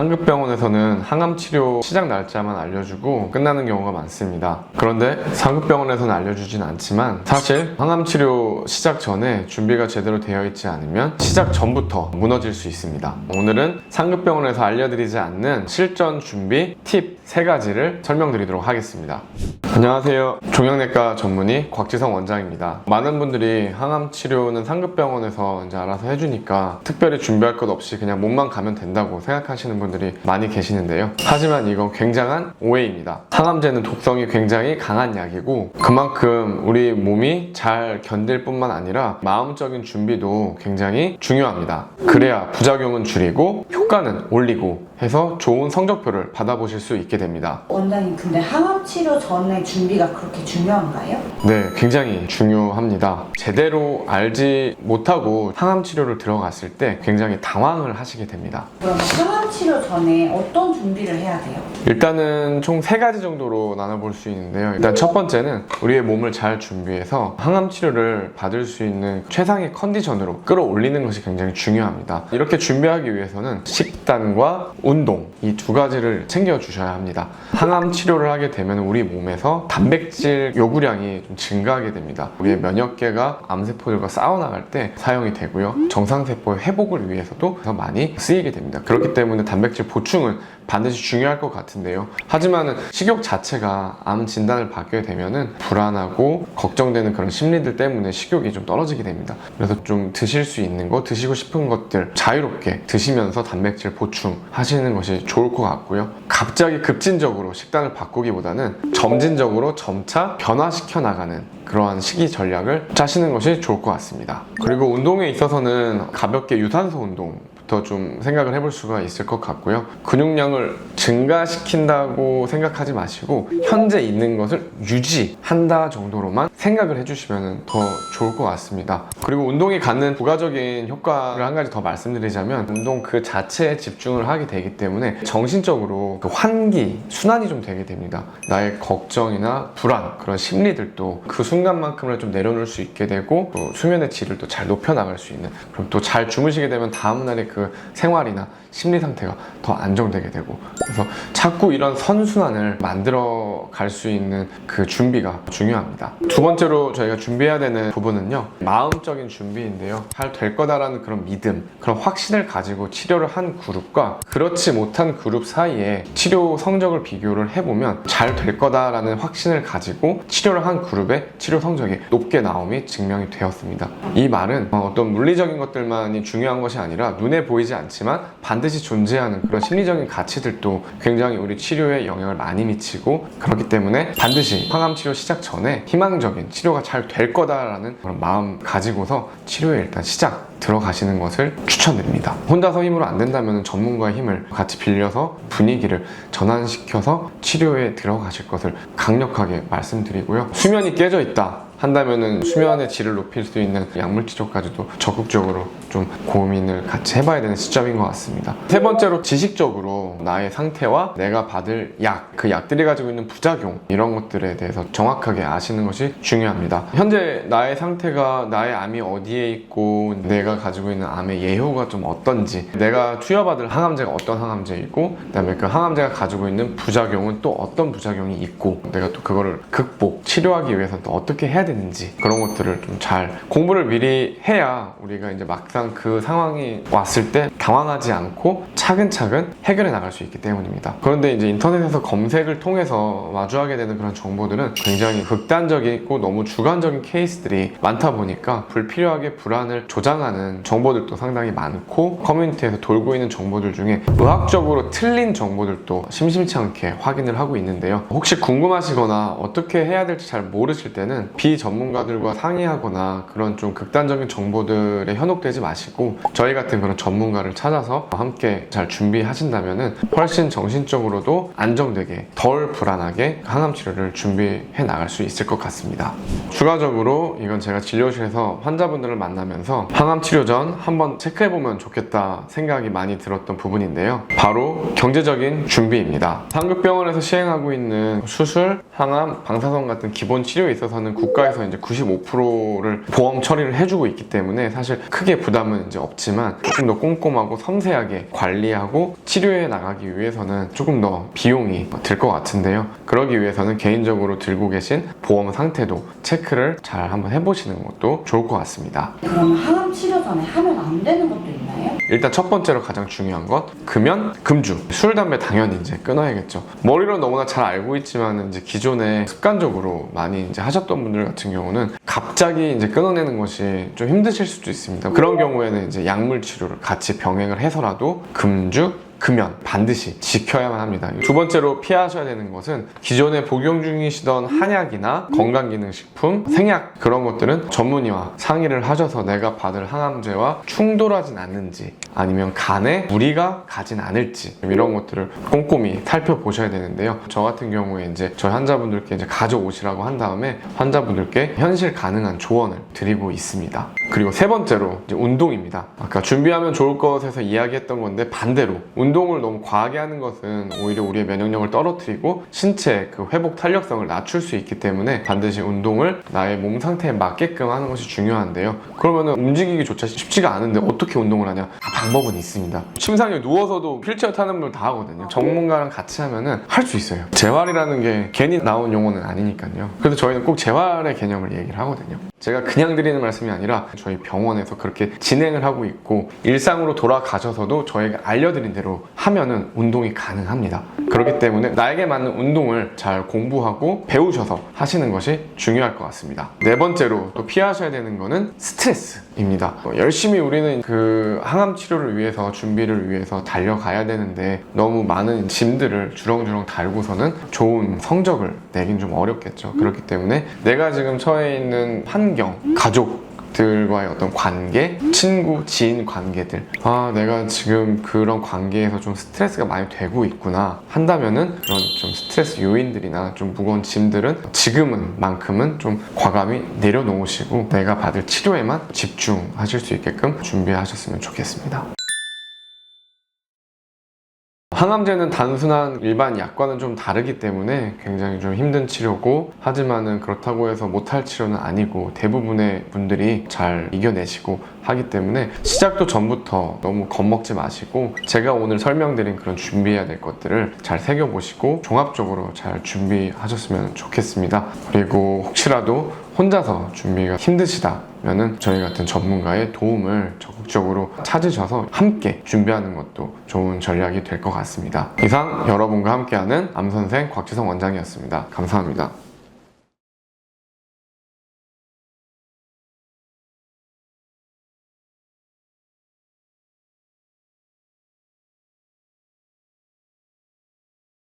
상급병원에서는 항암치료 시작 날짜만 알려주고 끝나는 경우가 많습니다. 그런데 상급병원에서는 알려주진 않지만 사실 항암치료 시작 전에 준비가 제대로 되어 있지 않으면 시작 전부터 무너질 수 있습니다. 오늘은 상급병원에서 알려드리지 않는 실전 준비 팁 3가지를 설명드리도록 하겠습니다. 안녕하세요. 종양내과 전문의 곽지성 원장입니다. 많은 분들이 항암치료는 상급병원에서 이제 알아서 해주니까 특별히 준비할 것 없이 그냥 몸만 가면 된다고 생각하시는 분들이 많이 계시는데요. 하지만 이건 굉장한 오해입니다. 항암제는 독성이 굉장히 강한 약이고 그만큼 우리 몸이 잘 견딜 뿐만 아니라 마음적인 준비도 굉장히 중요합니다. 그래야 부작용은 줄이고 효과는 올리고 해서 좋은 성적표를 받아보실 수 있게 됩니다. 원장님, 근데 항암치료 전에 준비가 그렇게 중요한가요? 네, 굉장히 중요합니다. 제대로 알지 못하고 항암치료를 들어갔을 때 굉장히 당황을 하시게 됩니다. 그럼 항암치료 전에 어떤 준비를 해야 돼요? 일단은 총 3가지 정도로 나눠볼 수 있는데요. 일단 첫 번째는 우리의 몸을 잘 준비해서 항암치료를 받을 수 있는 최상의 컨디션으로 끌어올리는 것이 굉장히 중요합니다. 이렇게 준비하기 위해서는 식단과 운동, 이 2가지를 챙겨주셔야 합니다. 항암치료를 하게 되면 우리 몸에서 단백질 요구량이 좀 증가하게 됩니다. 우리의 면역계가 암세포들과 싸워나갈 때 사용이 되고요. 정상세포의 회복을 위해서도 더 많이 쓰이게 됩니다. 그렇기 때문에 단백질 보충은 반드시 중요할 것 같은데요. 하지만 식욕 자체가 암 진단을 받게 되면은 불안하고 걱정되는 그런 심리들 때문에 식욕이 좀 떨어지게 됩니다. 그래서 좀 드실 수 있는 거, 드시고 싶은 것들 자유롭게 드시면서 단백질 보충하시는 것이 좋을 것 같고요. 갑자기 급진적으로 식단을 바꾸기보다는 점진적으로 점차 변화시켜 나가는 그러한 식이 전략을 짜시는 것이 좋을 것 같습니다. 그리고 운동에 있어서는 가볍게 유산소 운동 더 좀 생각을 해볼 수가 있을 것 같고요. 근육량을 증가시킨다고 생각하지 마시고 현재 있는 것을 유지한다 정도로만 생각을 해주시면 더 좋을 것 같습니다. 그리고 운동이 갖는 부가적인 효과를 한 가지 더 말씀드리자면 운동 그 자체에 집중을 하게 되기 때문에 정신적으로 그 환기, 순환이 좀 되게 됩니다. 나의 걱정이나 불안, 그런 심리들도 그 순간만큼을 좀 내려놓을 수 있게 되고 또 수면의 질을 또 잘 높여나갈 수 있는, 그럼 또 잘 주무시게 되면 다음날에 그 생활이나 심리 상태가 더 안정되게 되고, 그래서 자꾸 이런 선순환을 만들어 갈 수 있는 그 준비가 중요합니다. 2번째로 저희가 준비해야 되는 부분은요, 마음적인 준비인데요. 잘 될 거다라는 그런 믿음, 그런 확신을 가지고 치료를 한 그룹과 그렇지 못한 그룹 사이에 치료 성적을 비교를 해보면 잘 될 거다라는 확신을 가지고 치료를 한 그룹의 치료 성적이 높게 나옴이 증명이 되었습니다. 이 말은 어떤 물리적인 것들만이 중요한 것이 아니라 눈에 보이지 않지만 반드시 존재하는 그런 심리적인 가치들도 굉장히 우리 치료에 영향을 많이 미치고, 그렇기 때문에 반드시 항암치료 시작 전에 희망적인 치료가 잘 될 거다라는 그런 마음 가지고서 치료에 일단 시작 들어가시는 것을 추천드립니다. 혼자서 힘으로 안 된다면 전문가의 힘을 같이 빌려서 분위기를 전환시켜서 치료에 들어가실 것을 강력하게 말씀드리고요. 수면이 깨져 있다 한다면은 수면의 질을 높일 수 있는 약물 치료까지도 적극적으로 좀 고민을 같이 해봐야 되는 시점인 것 같습니다. 3번째로 지식적으로 나의 상태와 내가 받을 약, 그 약들이 가지고 있는 부작용, 이런 것들에 대해서 정확하게 아시는 것이 중요합니다. 현재 나의 상태가, 나의 암이 어디에 있고 내가 가지고 있는 암의 예후가 좀 어떤지, 내가 투여받을 항암제가 어떤 항암제이고, 그 다음에 그 항암제가 가지고 있는 부작용은 또 어떤 부작용이 있고, 내가 또 그거를 극복, 치료하기 위해서 또 어떻게 해야 되는지, 그런 것들을 좀 잘 공부를 미리 해야 우리가 이제 막상 그 상황이 왔을 때 당황하지 않고 차근차근 해결해 나갈 수 있기 때문입니다. 그런데 이제 인터넷에서 검색을 통해서 마주하게 되는 그런 정보들은 굉장히 극단적이고 너무 주관적인 케이스들이 많다 보니까 불필요하게 불안을 조장하는 정보들도 상당히 많고, 커뮤니티에서 돌고 있는 정보들 중에 의학적으로 틀린 정보들도 심심치 않게 확인을 하고 있는데요. 혹시 궁금하시거나 어떻게 해야 될지 잘 모르실 때는 비전문가들과 상의하거나 그런 좀 극단적인 정보들에 현혹되지 마시고 저희 같은 그런 전문가를 찾아서 함께 잘 준비하신다면 훨씬 정신적으로도 안정되게, 덜 불안하게 항암치료를 준비해 나갈 수 있을 것 같습니다. 추가적으로 이건 제가 진료실에서 환자분들을 만나면서 항암치료 전 한번 체크해보면 좋겠다 생각이 많이 들었던 부분인데요. 바로 경제적인 준비입니다. 상급병원에서 시행하고 있는 수술, 항암, 방사선 같은 기본 치료에 있어서는 국가에서 이제 95%를 보험 처리를 해주고 있기 때문에 사실 크게 부담은 이제 없지만 조금 더 꼼꼼하고 섬세하게 관리하고 치료해 나갈 나가기 위해서는 조금 더 비용이 들 것 같은데요. 그러기 위해서는 개인적으로 들고 계신 보험 상태도 체크를 잘 한번 해보시는 것도 좋을 것 같습니다. 그러면 항암 치료 전에 하면 안 되는 것도 있나요? 일단 첫 번째로 가장 중요한 것 금연, 금주. 술, 담배 당연히 이제 끊어야겠죠. 머리로 너무나 잘 알고 있지만 이제 기존에 습관적으로 많이 이제 하셨던 분들 같은 경우는 갑자기 이제 끊어내는 것이 좀 힘드실 수도 있습니다. 그런 경우에는 이제 약물 치료를 같이 병행을 해서라도 금주, 금연 반드시 지켜야만 합니다. 두 번째로 피하셔야 되는 것은 기존에 복용 중이시던 한약이나 건강기능식품, 생약 그런 것들은 전문의와 상의를 하셔서 내가 받을 항암제와 충돌하진 않는지 아니면 간에 무리가 가진 않을지 이런 것들을 꼼꼼히 살펴보셔야 되는데요. 저 같은 경우에 이제 저희 환자분들께 이제 가져오시라고 한 다음에 환자분들께 현실 가능한 조언을 드리고 있습니다. 그리고 세 번째로 이제 운동입니다. 아까 준비하면 좋을 것에서 이야기했던 건데 반대로 운동을 너무 과하게 하는 것은 오히려 우리의 면역력을 떨어뜨리고 신체 그 회복 탄력성을 낮출 수 있기 때문에 반드시 운동을 나의 몸 상태에 맞게끔 하는 것이 중요한데요. 그러면은 움직이기조차 쉽지가 않은데 어떻게 운동을 하냐? 방법은 있습니다. 침상에 누워서도 휠체어 타는 분들 다 하거든요. 전문가랑 같이 하면은 할 수 있어요. 재활이라는 게 괜히 나온 용어는 아니니까요. 그래서 저희는 꼭 재활의 개념을 얘기를 하거든요. 제가 그냥 드리는 말씀이 아니라 저희 병원에서 그렇게 진행을 하고 있고 일상으로 돌아가셔서도 저희가 알려드린 대로 하면은 운동이 가능합니다. 그렇기 때문에 나에게 맞는 운동을 잘 공부하고 배우셔서 하시는 것이 중요할 것 같습니다. 네 번째로 또 피하셔야 되는 거는 스트레스입니다. 열심히 우리는 그 항암 치료를 위해서 준비를 위해서 달려가야 되는데 너무 많은 짐들을 주렁주렁 달고서는 좋은 성적을 내긴 좀 어렵겠죠. 그렇기 때문에 내가 지금 처해 있는 환경, 가족들과의 어떤 관계, 친구, 지인 관계들 내가 지금 그런 관계에서 좀 스트레스가 많이 되고 있구나 한다면은 그런 좀 스트레스 요인들이나 좀 무거운 짐들은 지금은만큼은 좀 과감히 내려놓으시고 내가 받을 치료에만 집중하실 수 있게끔 준비하셨으면 좋겠습니다. 항암제는 단순한 일반 약과는 좀 다르기 때문에 굉장히 좀 힘든 치료고 하지만은 그렇다고 해서 못할 치료는 아니고 대부분의 분들이 잘 이겨내시고 하기 때문에 시작도 전부터 너무 겁먹지 마시고 제가 오늘 설명드린 그런 준비해야 될 것들을 잘 새겨보시고 종합적으로 잘 준비하셨으면 좋겠습니다. 그리고 혹시라도 혼자서 준비가 힘드시다면은 저희 같은 전문가의 도움을 적극적으로 찾으셔서 함께 준비하는 것도 좋은 전략이 될 것 같습니다. 이상 여러분과 함께하는 암선생 곽지성 원장이었습니다. 감사합니다.